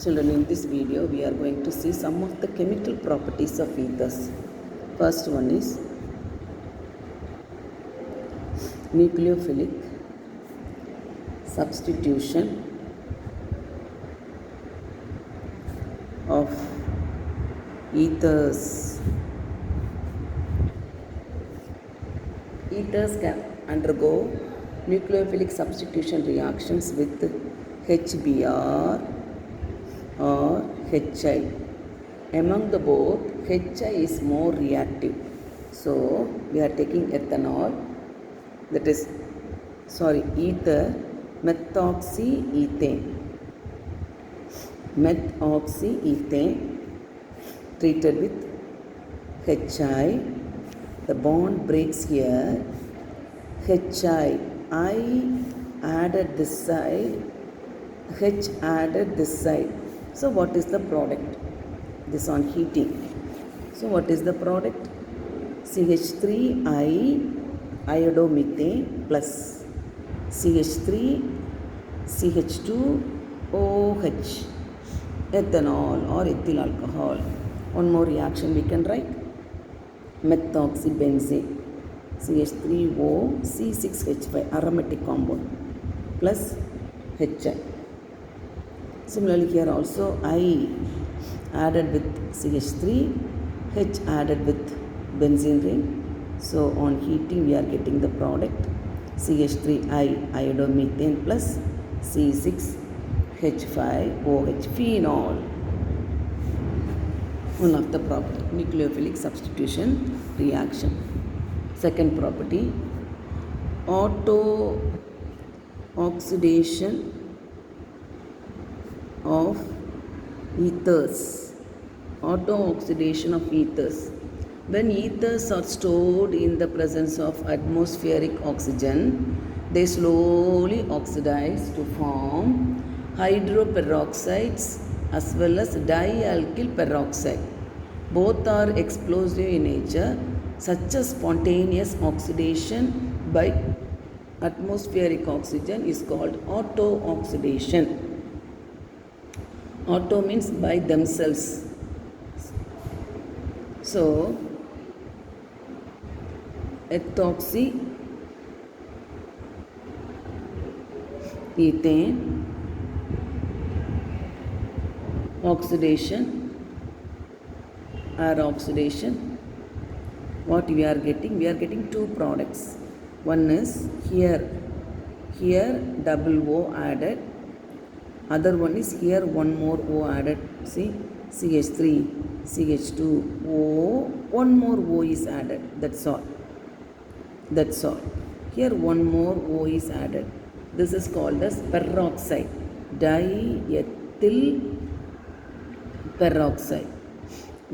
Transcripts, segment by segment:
Children, in this video we are going to see some of the chemical properties of ethers. First one is nucleophilic substitution of ethers. Ethers can undergo nucleophilic substitution reactions with HBr or HI. Among the both, HI is more reactive. So we are taking ethanol, that is ether, methoxyethane. Methoxyethane treated with HI. The bond breaks here. HI, I added this side, H added this side. So what is the product? This on heating. So what is the product? CH3I iodomethane plus CH3 CH2OH ethanol or ethyl alcohol. One more reaction we can write. Methoxybenzene CH3O C6H5 aromatic compound plus HI. Similarly here also I added with CH3, H added with benzene ring. So on heating we are getting the product CH3I iodomethane plus C6H5OH phenol. One of the property, nucleophilic substitution reaction. Second property, auto oxidation of ethers. Auto oxidation of ethers. When ethers are stored in the presence of atmospheric oxygen, they slowly oxidize to form hydroperoxides as well as dialkyl peroxide. Both are explosive in nature. Such a spontaneous oxidation by atmospheric oxygen is called auto-oxidation. Auto means by themselves. So, ethoxyethane oxidation or oxidation. What we are getting? We are getting two products. One is here double O added. Other one is here one more O added. See, CH3, CH2, O, one more O is added. That's all. Here one more O is added. This is called as peroxide. Diethyl peroxide.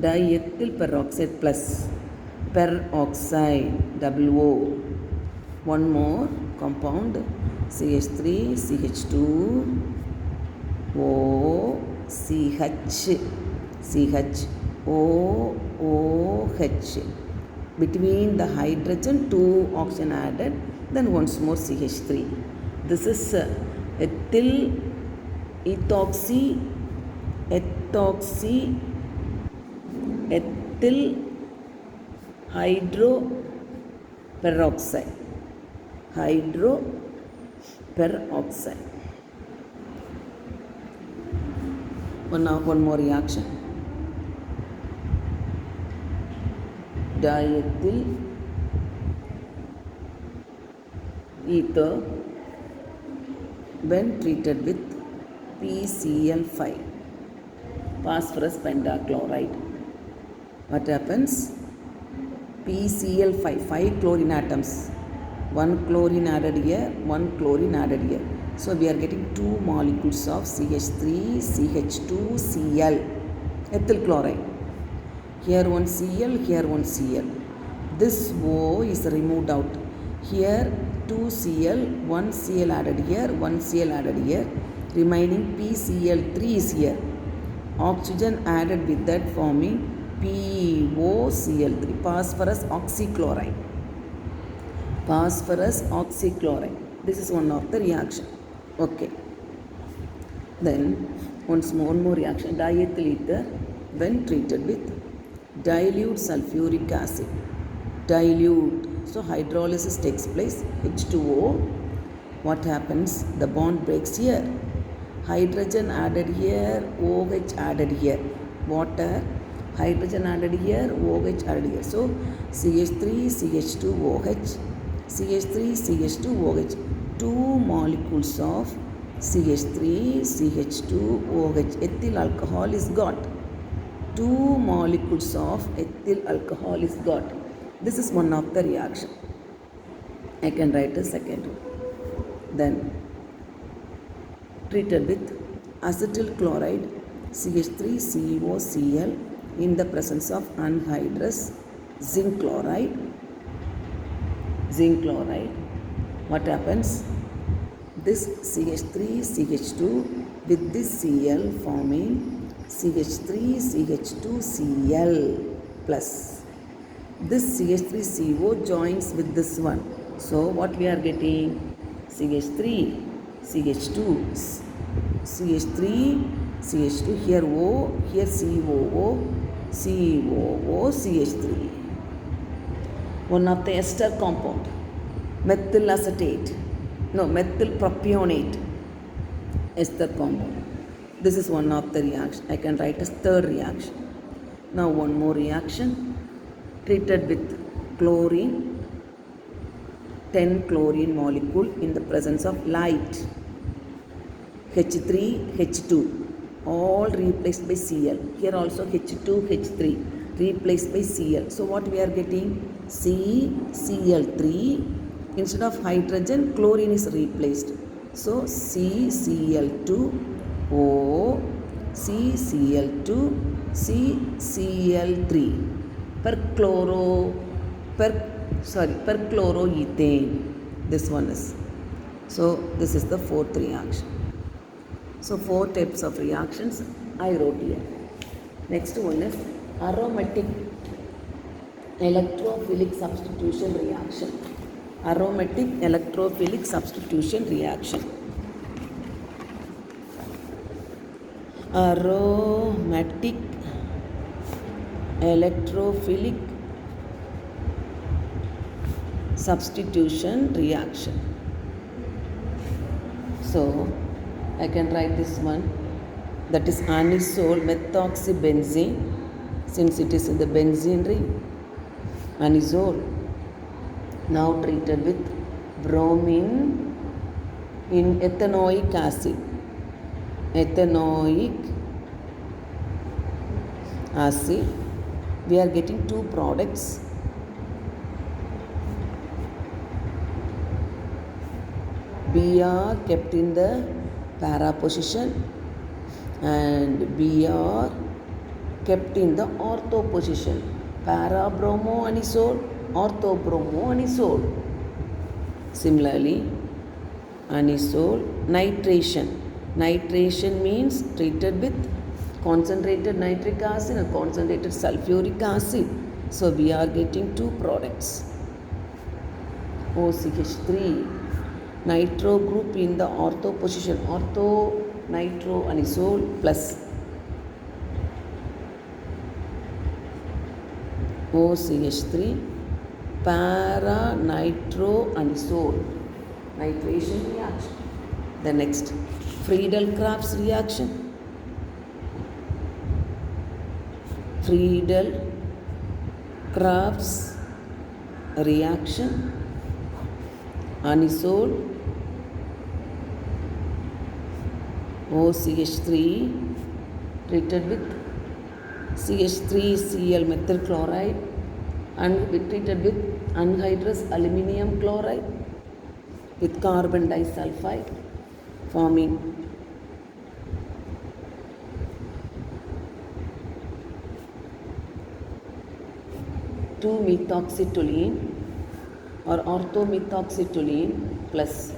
Diethyl peroxide plus peroxide, double O. One more compound, CH3, CH2, O, CH, O, OH. Between the hydrogen, two oxygen added, then once more CH3. This is ethyl hydroperoxide. One more reaction. Diethyl ether when treated with PCl5, phosphorus pentachloride. What happens? PCl5, 5 chlorine atoms. One chlorine added here, one chlorine added here. So we are getting two molecules of CH3, CH2, Cl, ethyl chloride. Here one Cl, here one Cl. This O is removed out. Here 2 Cl, 1 Cl added here, 1 Cl added here. Remaining PCl3 is here. Oxygen added with that forming POCl3, phosphorus oxychloride. Phosphorus oxychloride. This is one of the reaction. Okay. Then One more reaction. Diethyl ether when treated with dilute sulfuric acid. Dilute. So hydrolysis takes place. H2O. What happens? The bond breaks here. Hydrogen added here, OH added here. Water, hydrogen added here, OH added here. So CH3, CH2OH, CH3, CH2OH. Two molecules of CH3, CH2OH. Ethyl alcohol is got. Two molecules of ethyl alcohol is got. This is one of the reaction. I can write a second one. Then treated with acetyl chloride CH3COCl in the presence of anhydrous zinc chloride. Zinc chloride. What happens? This CH3CH2 with this Cl forming CH3CH2Cl plus. This CH3CO joins with this one. So what we are getting? CH3 CH2, CH3, CH2, here O, here COO, COO, CH3. One of the ester compound, methyl acetate, no, methyl propionate, ester compound. This is one of the reaction. I can write as third reaction. Now one more reaction, treated with chlorine, 10 chlorine molecule in the presence of light. H3, H2, all replaced by Cl. Here also H2, H3, replaced by Cl. So what we are getting? CCl3. Instead of hydrogen, chlorine is replaced. So CCl2O, CCl2, CCl3. Perchloroethane. This one is. So this is the fourth reaction. So 4 types of reactions I wrote here. Next one is aromatic electrophilic substitution reaction. Aromatic electrophilic substitution reaction. Aromatic electrophilic substitution reaction. So I can write this one, that is anisole methoxybenzene, since it is in the benzene ring. Anisole now treated with bromine in ethanoic acid. Ethanoic acid. We are getting two products. Br kept in the para position and Br kept in the ortho position. Para bromoanisole, ortho bromoanisole. Similarly, anisole nitration. Nitration means treated with concentrated nitric acid and concentrated sulfuric acid. So we are getting two products. OCH3, nitro group in the ortho position, ortho nitroanisole plus OCH3, para nitroanisole, nitration reaction. The next, Friedel-Crafts reaction. Friedel-Crafts reaction. Anisole, OCH3 treated with CH3Cl methyl chloride and treated with anhydrous aluminium chloride with carbon disulfide forming 2-methoxytoluene or orthomethoxytoluene plus,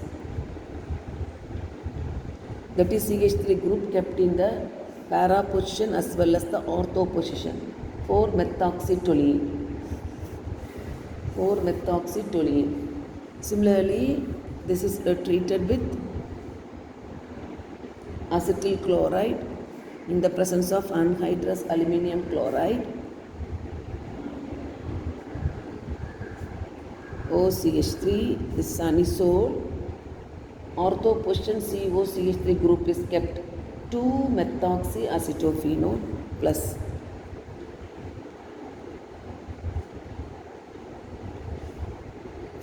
that is CH3 group kept in the para position as well as the ortho position. 4-methoxytoluene. 4-methoxytoluene. Similarly, this is treated with acetyl chloride In the presence of anhydrous aluminum chloride, OCH3, this is anisole. Ortho position COCH3 group is kept 2-methoxyacetophenone plus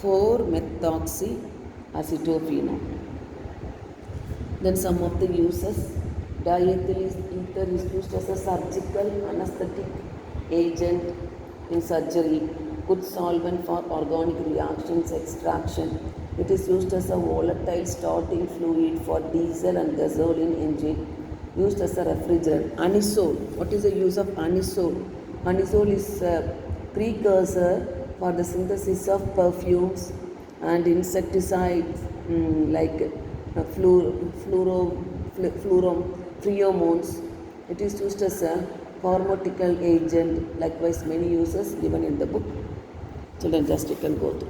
4-methoxyacetophenone. Then some of the uses. Diethyl ether is used as a surgical anesthetic agent in surgery, good solvent for organic reactions extraction. It is used as a volatile starting fluid for diesel and gasoline engine, used as a refrigerant. Anisole. What is the use of anisole? Anisole is a precursor for the synthesis of perfumes and insecticides like pheromones. It is used as a pharmaceutical agent. Likewise, many uses given in the book. Children, just you can go through.